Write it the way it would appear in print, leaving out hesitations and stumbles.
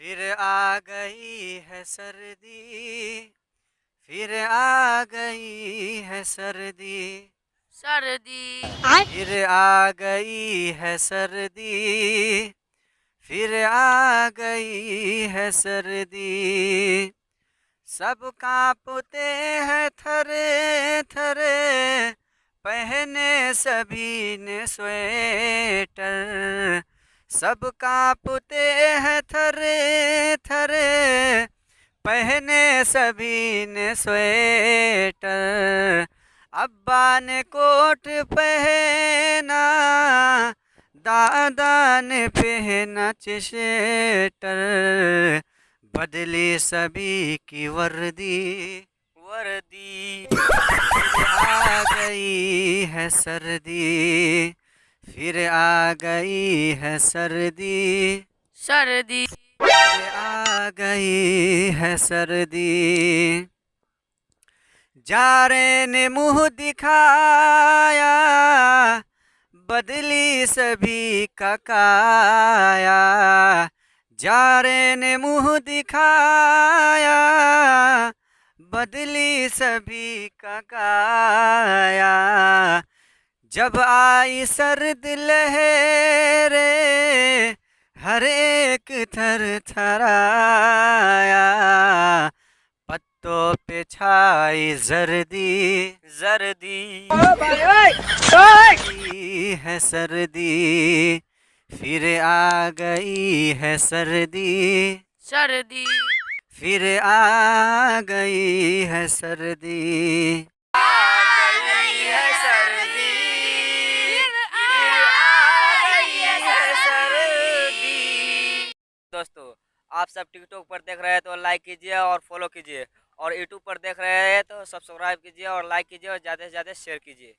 फिर आ गई है सर्दी, फिर आ गई है सर्दी, सर्दी। फिर आ गई है सर्दी, फिर आ गई है सर्दी। सब कांपते हैं थरे थरे, पहने सभी ने स्वेटर। सब कांपते हैं थरे थरे, पहने सभी ने स्वेटर। अब्बा ने कोट पहना, दादा ने पहना चेस्टर। बदली सभी की वर्दी, वर्दी। फिर आ गई है सर्दी, फिर आ गई है सर्दी, सर्दी। फिर आ गई है सर्दी। जारे ने मुंह दिखाया, बदली सभी का काया। जारे ने मुंह दिखाया, बदली सभी का काया। जब आई सर्द लहरे, हर एक थर थराया। पत्तों पे छाई जर्दी, जर्दी। आई है सर्दी, फिर आ गई है सर्दी, सर्दी। फिर आ गई है सर्दी। आ गई है सर्दी, फिर आ गई है सर्दी। दोस्तों, आप सब टिकटॉक पर देख रहे हैं तो लाइक कीजिए और फॉलो कीजिए, और यूट्यूब पर देख रहे हैं तो सब्सक्राइब कीजिए और लाइक कीजिए और ज़्यादा से ज़्यादा शेयर कीजिए।